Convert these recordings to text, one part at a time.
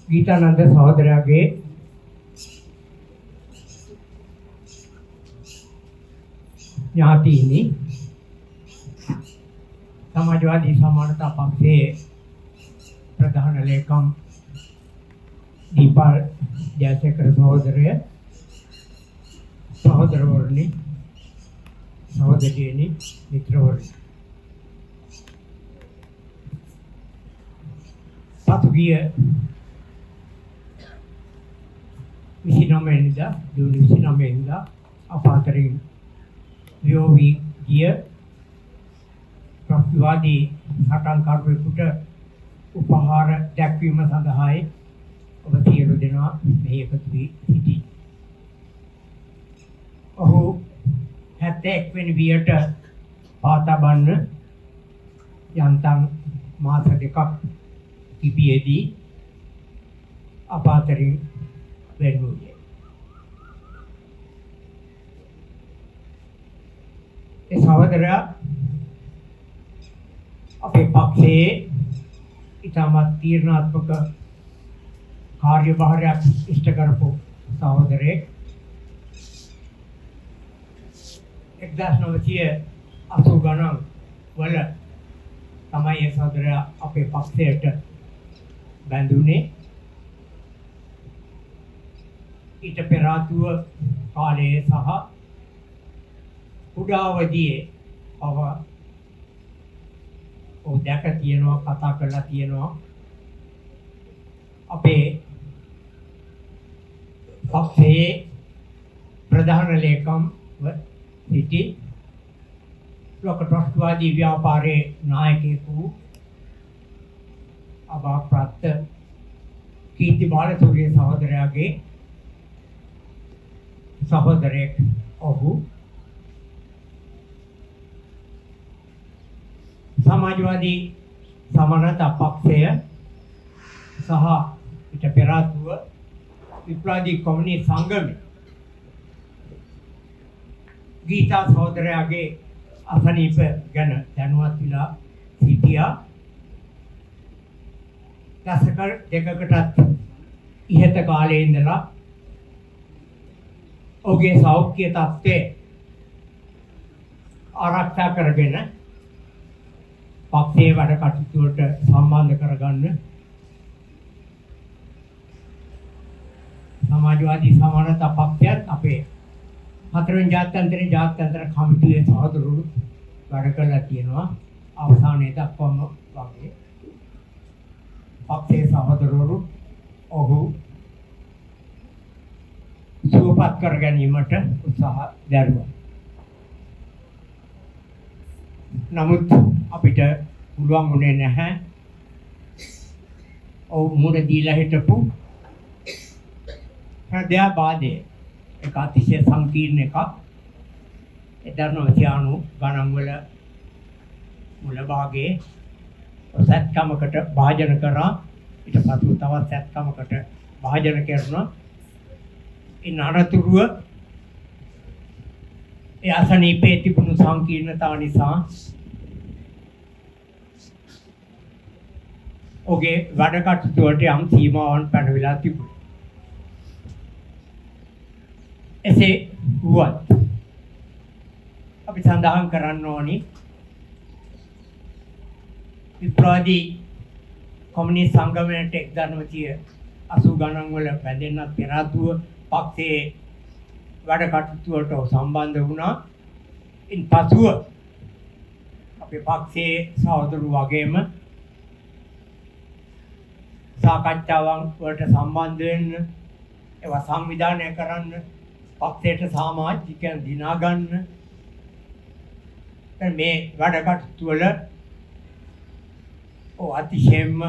ගීතානන්ද සහෝදරයාගේ ඥාතීනි සමාජවාදී සමානතා පක්ෂයේ ප්‍රධාන ලේකම් දීපල් ජයසේකර සහෝදරවරුනි සහෝදරියනි මිත්‍රවරුනි පසුගිය 29 වෙනිදා ජූනි 29 වෙනිදා අප අතරින් වියෝවී ගිය ප්‍රතිවාදී සටන්කරුවෙකුට උපහාර දැක්වීම සඳහායි ඔබ සියලු දෙනා මෙහි එකතු වී සිටී. ඔහු 71 වෙනි වියට පාතබන්න යන්තම් මාස දෙකක් තිබියදී අප අතරින් වෙන් වූයේ. ඒ සහෝදරයා අපේ පක්ෂයේ ඉතාමත් තීරණාත්මක කාර්යභාරයක් ඉෂ්ට කරපු සහෝදරයෙක්. 1980 ගණන් වල තමයි ඒ සහෝදරයා අපේ පක්ෂයට බැඳුනේ. ඊට පෙර ආතුව කාලයේ සහ කුඩාවදියේ ඔව් දැක තියෙනවා, කතා කරලා තියෙනවා. අපේ පක්ෂයේ ප්‍රධාන ලේකම් සිටි ලෝක ත්‍රස්තවාදී ව්‍යාපාරයේ නායකයෙකු අභාප්‍රාප්ත කීර්ති බාලසූරිය සහෝදරයාගේ සහෝදරයෙක් ඔහු. සමාජවාදී සමානතා පක්ෂය සහ ඊට පෙර ආතුව විප්ලවීය කොමියුනිස්ට් සංගමය ගීතා සහෝදරයාගේ අසනීප ගැන දැනුවත් වෙලා සිටියා. දශක දෙකකටත් ඉහත කාලයේ ඉඳලා ඔහුගේ සෞඛ්‍ය තත්ත්වය ආරක්ෂා කරගෙන පක්ෂයේ වැඩ කටයුතු වලට සම්බන්ධ කරගන්න සමාජවාදී සමානතා පක්ෂයත් අපේ 4 වෙනි ජාත්‍යන්තර කමිටුවේ සහෝදරවරු වැඩ කරලා තියෙනවා. අවසානයේ දක්වාම වගේ පක්ෂයේ සහෝදරවරු ඔහු සුවපත් කර ගැනීමට උත්සාහ දැරුවා. නමුත් අපිට පුළුවන් වුණේ නැහැ. ඔව් මුණ දීලා හිටපු හෘදයාබාධය එක අතිශය සංකීර්ණ එකක්. 1990 ගණන් වල මුල භාගයේ සත්කමකට භාජන කරා. ඊට පසු තවත් සත්කමකට භාජන කරනවා. ඉන් අනතුරුව ඒ අසනීපේ තිබුණු සංකීර්ණතාව නිසා ඔහුගේ වැඩ කටයුතු වලට යම් සීමාවන් පැනවිලා තිබුණා. එසේ වුවත් අපි සඳහන් කරන්න ඕනි විප්ලවීය කොමියුනිස්ට් සංගමයට 1980 ගණන් වල බැඳෙන්නත් පෙර ආතුව පක්ෂයේ වැඩ කටයුතු වලට සම්බන්ධ වුණා. ඉන් පසුව අපේ පක්ෂයේ සහෝදරු වගේම සාකච්ඡාවන් වලට සම්බන්ධ වෙන්න, ඒවා සංවිධානය කරන්න, පක්ෂයට සමාජිකයන් දිනා ගන්න මේ වැඩ කටයුතු වල අතිශයින්ම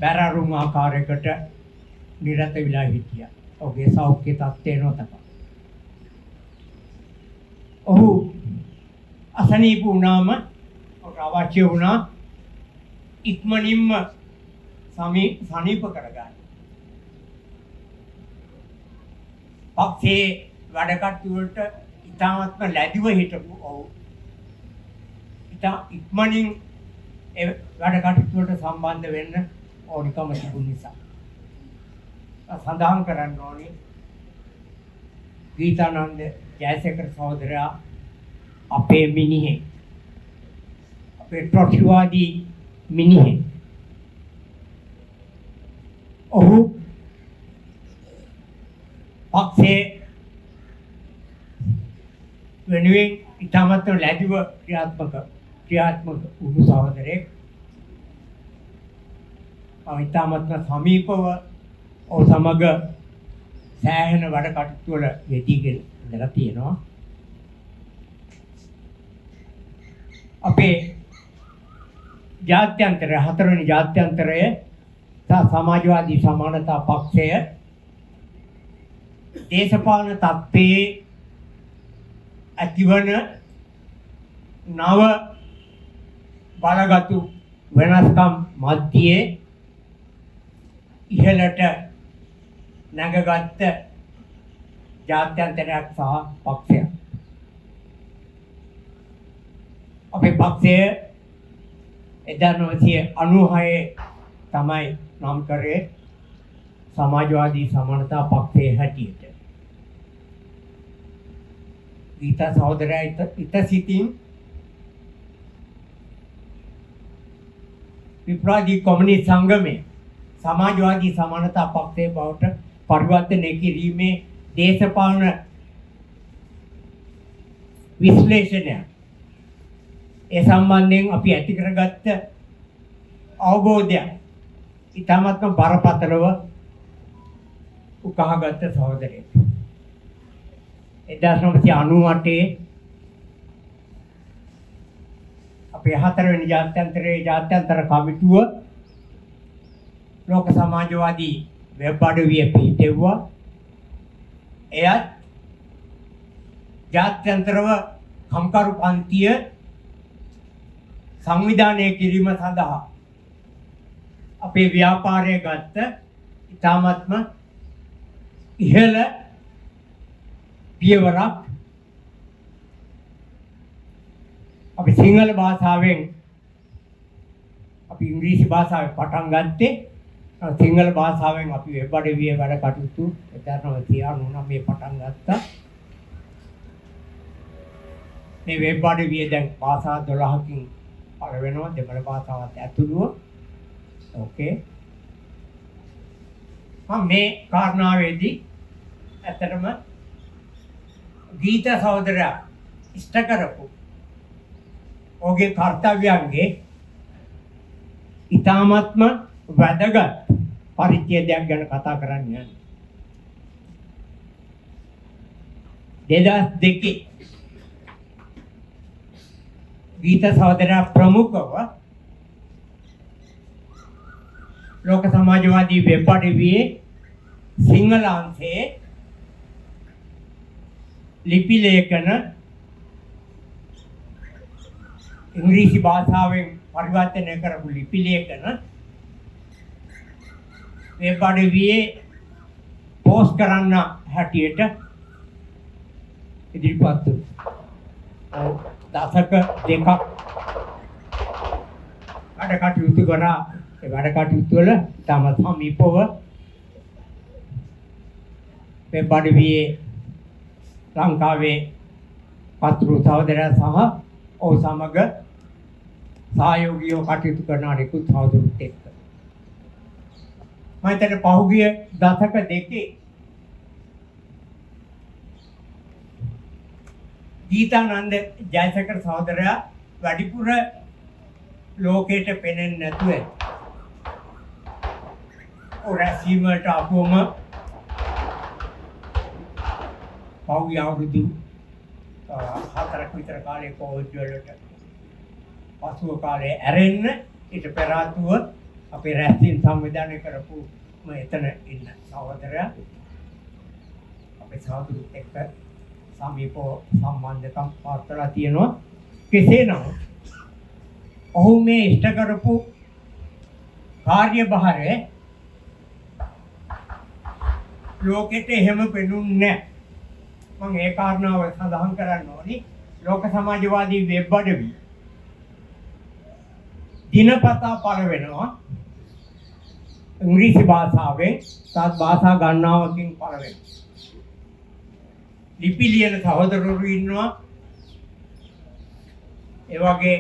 බැරරුම් ආකාරයකට නිරත වෙලා හිටියා. ඔහුගේ සෞඛ්‍ය තත්ත්වය නොතබා. ඔහු අසනීප වුණාම අවශ්‍ය වුණා ඉක්මනින්ම සනීප කරගන්න. පක්ෂයේ වැඩ කටයුතු වලට ඉතාමත්ම ලැබිව හිටපු ඔහු ඉතා ඉක්මනින් ඒ වැඩ කටයුතු වලට සම්බන්ධ වෙන්න ඕනිකම තිබුණ නිසා. සඳහන් කරන්න ඕනේ ගීතානන්ද ජයසේකර සහෝදරයා අපේ මිනිහෙක්. අපේ ට්‍රොට්ස්කිවාදී මිනිහෙක්. ඔහු පක්ෂයේ වෙනුවෙන් ඉතාමත් ලැබිව ක්‍රියාත්මක වූ සහෝදරයෙක්. ඉතාමත් සමීපව ඔහු සමග සෑහෙන වැඩ කටයුතු වල යෙදීගෙන ඉඳලා තියෙනවා. අපේ ජාත්‍යන්තරය 4 වෙනි ජාත්‍යන්තරය සමාජවාදී සමානතා පක්ෂය දේශපාලන තත්ත්වයේ ඇතිවන නව බලගතු වෙනස්කම් මැදියේ ඉහළට නැගගත් ජාත්‍යන්තරයක් සහ පක්ෂයක්. අපේ පක්ෂය 1996 තමයි නම් කරේ සමාජවාදී සමානතා පක්ෂයේ හැටියට. ගීතා සහෝදරයා ඉතසිතින් විප්ලවීය කොමියුනිස්ට් සංගමේ සමාජවාදී සමානතා පක්ෂයේ බවට පරිවර්තනය කිරීමේ දේශපාලන විශ්ලේෂණය ඒ සම්බන්ධයෙන් අපි ඇති කරගත්ත අවබෝධය ඉතාමත්ම බරපතලව උකහාගත්ත සහෝදරයෙක්. 1998 අපේ 4 වෙනි ජාත්‍යන්තර කමිටුව ලෝක සමාජවාදී වෙබ් අඩවිය පිහිටෙව්වා. එයත් ජාත්‍යන්තරව කම්කරු පන්තිය සංවිධානය කිරීම සඳහා අපේ ව්‍යාපාරය ගත්ත ඉතාමත්ම ඉහළ පියවරක්. අපි සිංහල භාෂාවෙන් අපි ඉංග්‍රීසි භාෂාවෙන් පටන් ගත්තේ. සිංහල භාෂාවෙන් අපි වෙබ් අඩවියේ වැඩ කටයුතු 1999 පටන් ගත්තා. මේ වෙබ් අඩවිය දැන් භාෂා 12කින් පළ වෙනවා. දෙමළ භාෂාවත් ඇතුළුව. ඕකේ. මේ කාරණාවේදී ඇත්තටම ගීත සහෝදරයා ඉෂ්ට කරපු ඔහුගේ කර්තව්‍යයන්ගේ ඉතාමත්ම වැදගත් පරිච්ඡේදයක් ගැන කතා කරන්න යන්නේ. 2002 ගීත සහෝදරයා ප්‍රමුඛව ලෝක සමාජවාදී වෙබ් අඩවියේ සිංහල අංශයේ ලිපි ලේඛන ඉංග්‍රීසි භාෂාවෙන් පරිවර්තනය කරපු ලිපි ලේඛන වෙබ් අඩවියේ පෝස්ට් කරන්න හැටියට ඉදිරිපත් වුණා. දශක දෙකක් වැඩ කටයුතු කරා. ඒ වැඩ කටයුතු වල තම සමීපව වෙබ් අඩවියේ ලංකාවේ පත්‍රු සහෝදරයා සහ ඔහු සමග සහයෝගීව කටයුතු කරන අනෙකුත් සහෝදරුත් එක්ක මම හිතන්නේ පහුගිය දශක දෙකේ ගීතානන්ද ජයසේකර සහෝදරයා වැඩිපුර ලෝකයට පෙනෙන්නේ නැතුව රැසීමට අපුවම පහුගිය අවුරුදු 4ක් විතර කාලේ කොවිඩ් වලට පසුව කාලේ ඇරෙන්න ඊට පෙර ආතුව අපේ රැස්වීම සංවිධානය කරපු එතන ඉන්න සහෝදරයා අපේ සහෝදරුත් එක්ක සමීපව සම්බන්ධකම් පවත්වලා තියෙනවා. කෙසේ නමුත් ඔහු මේ ඉෂ්ට කරපු කාර්යභාරය ලෝකෙට එහෙම පෙනුන්නේ නැහැ. මම ඒ කාරණාව සඳහන් කරන්න ඕනි. ලෝක සමාජවාදී වෙබ් අඩවි දිනපතා පළ වෙනවා. ඉංග්‍රීසි භාෂාවෙන් තවත් භාෂා ගණනාවකින් පළවෙනි. ලිපි ලියන සහෝදරවරු ඉන්නවා. ඒ වගේ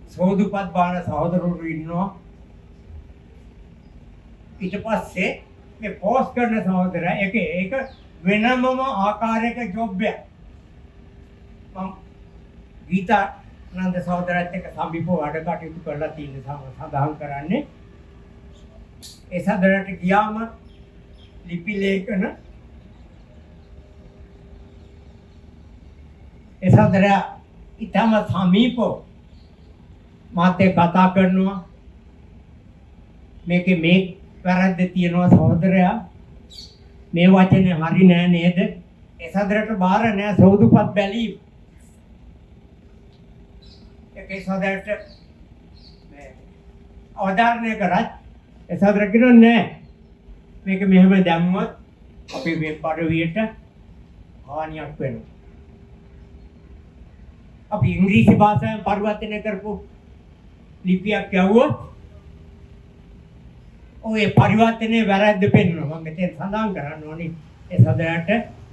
සෝදුපත් බාන සහෝදරවරු ඉන්නවා. ඊට පස්සේ මේ පෝස්ට් කරන සහෝදරයා ඒක වෙනමම ආකාරයක ජොබ් එකක්. මම ගීතානන්ද සහෝදරයත් එක්ක සමීපව වැඩ කටයුතු කරලා තියෙන සඳහන් කරන්නේ ඒ සහෝදරයට ගියාම ලිපි ලේඛන ඒ සහෝදරයා ඊටම සමීපව මාත් එක්ක කතා කරනවා. මේකේ මේ වැරද්ද තියෙනවා සහෝදරයා, මේ වචනේ හරි නෑ නේද? ඒ සහෝදරයට බාර නෑ සෝදුපත් බැලීම. ඒ සහෝදරයට මේ අවධාරණය කරත් ඒ සහෝදර කියනවා නෑ මේක මෙහෙම දැම්මොත් අපේ වෙබ් අඩවියට හානියක් වෙනවා. අපි ඉංග්‍රීසි භාෂාවෙන් පරිවර්තනය කරපු ලිපියක් යවුවොත් ඔය පරිවර්තනයේ වැරද්ද පෙන්වනවා. මම මෙතෙන් සඳහන් කරන්න ඕනේ ඒ සහෝදරයට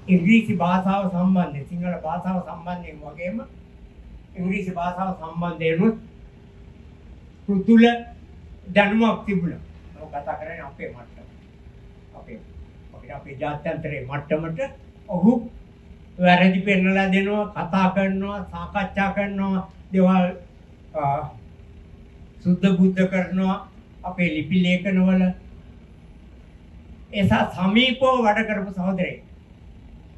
ඉංග්‍රීසි භාෂාව සම්බන්ධයෙන් සිංහල භාෂාව සම්බන්ධයෙන් වගේම ඉංග්‍රීසි භාෂාව සම්බන්ධයෙන් පුදුල දැනුමක් තිබුණා. මම කතා කරන්නේ අපේ මට්ටම. අපේ ජාත්‍යන්තරයේ මට්ටමට ඔහු වැරදි පෙන්නලා දෙනවා, කතා කරනවා, සාකච්ඡා කරනවා, දේවල් සුද්ධ බුද්ධ කරනවා අපේ ලිපි ලේඛනවල. එසා සමීපව වැඩ කරපු සහෝදරයෙක්.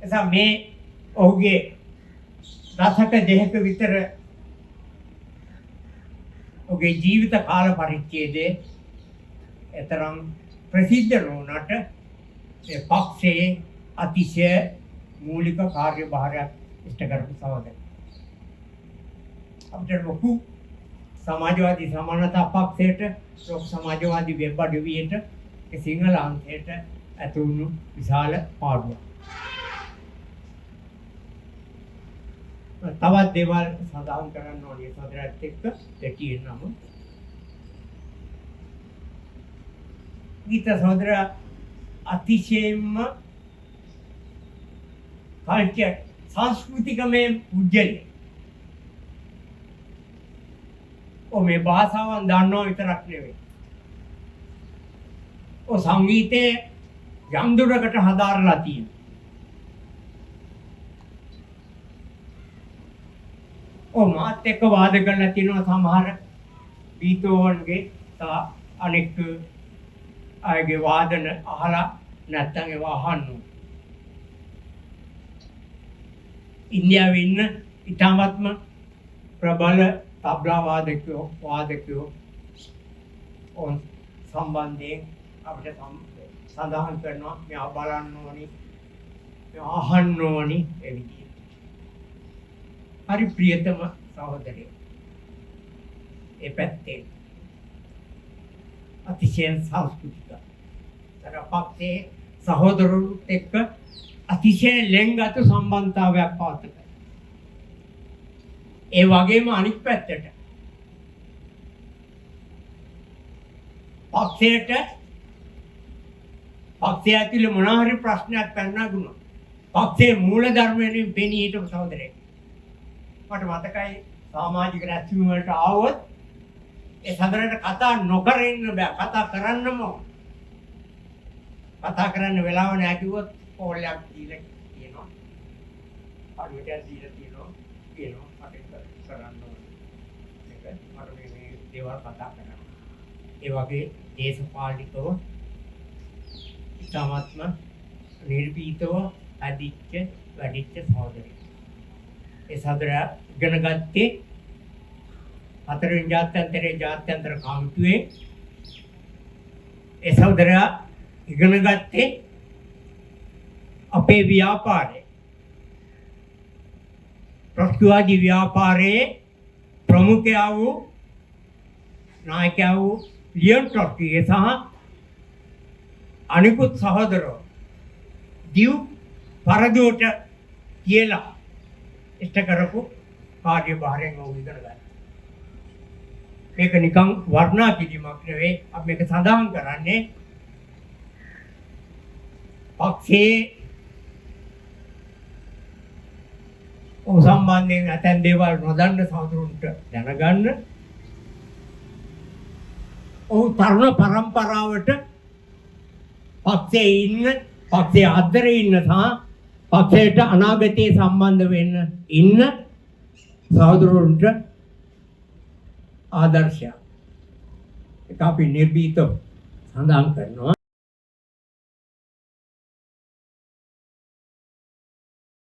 එසා මේ ඔහුගේ දශක දෙකක විතර ඔහුගේ ජීවිත කාල පරිච්ඡේදයේ එතරම් ප්‍රසිද්ධ නොවුනට ඒ පක්ෂයේ අතිශය මූලික කාර්යභාරයක් ඉෂ්ට කරපු සහෝදරයෙක්. අපිට ලොකු සමාජවාදී සමානතා පක්ෂයට, ලොකු සමාජවාදී වෙබ් අඩවියට, ඒ සිංහල අංශයට ඇතුළු විශාල පාඩුවක්. තවත් දේවල් සඳහන් කරන්න ඕනේ සහෝදරයත් එක්ක දෙටියෙන් නම. ගීත සහෝදරයා අතිශයින්ම කල්චර් සංස්කෘතිකමය පුජ්‍යලේ. මේ භාෂාවන් දන්නවා විතරක් නෙවෙයි. සංගීතයේ යම් දුරකට හදාරලා තියෙනවා. මාත් එක්ක වාද කරලා තියෙනවා සමහර බීතෝවන්ගේ සහ අනෙක් අයගේ වාදන අහලා නැත්තම් ඒවා අහන්න. ඉන්දියාවේ ඉන්න ඉතාමත්ම ප්‍රබල තබ්ලා වාදකයෝ සම්බන්ධයෙන් අපිට සඳහන් කරනවා මෙයා බලන්න ඕනි, මෙයා අහන්න ඕනි ඒ විදිහට. හරි ප්‍රියතම සහෝදරයෝ. ඒ පැත්තේ අතිශයින් සංස්කෘතික. පක්ෂයේ සහෝදරවරුත් එක්ක අතිශය ලෙන්ගත සම්බන්ධතාවයක් පවතිනවා. ඒ වගේම අනිත් පැත්තට පක්ෂය ඇතුලේ මොනවා හරි ප්‍රශ්නයක් පැනනගුණා. පක්ෂයේ මූල ධර්මයෙන් පෙනී හිටපු සහෝදරයෙක්. මට මතකයි සමාජික රැස්වීම වලට ආවොත් ඒ සහෝදරයට කතා නොකර ඉන්න බෑ. කතා කරන්නම ඕන. කතා කරන්න වෙලාව නැහැ කිව්වොත් කෝල්යක් දීලා කියනවා. අඩුවටයක් දීලා කියනවා. මට කරන්න ඕනේ. මේක මට මේ දේවල් කතා කරන්න. ඒ වගේ දේශපාලනිකව ඉතාමත්ම නිර්භීතව වැඩිච්ච සහෝදරයෙක්. ඒ සහෝදරයා ඉගෙන ගත්තේ හතරවෙනි ජාත්‍යන්තර කමිටුවේ. ඒ සහෝදරයා ඉගෙන ගත්තේ අපේ ව්‍යාපාරේ, ප්‍රතිවාදී ව්‍යාපාරයේ ප්‍රමුඛයා වූ නායකයා වූ ලියන් ට්‍රොට්ස්කී සහ අනිකුත් සහෝදරෝ දිව් පරදෝට කියලා ඉෂ්ට කරපු කාර්යභාරයෙන් ඔහු ඉගෙන ගත්තා. මේක නිකන් වර්ණා කිරීමක් නෙවෙයි. අපි මේක සඳහන් කරන්නේ පක්ෂයේ සම්බන්ධයෙන් ඇතැම් දේවල් නොදන්න සහෝදරුන්ට දැනගන්න. තරුණ පරම්පරාවට පක්ෂයේ ඉන්න, පක්ෂයේ අද්දරේ ඉන්න සහ පක්ෂයට අනාගතයේ සම්බන්ධ වෙන්න ඉන්න සහෝදරුන්ට ආදර්ශයක්. ඒක අපි නිර්භීතව සඳහන් කරනවා.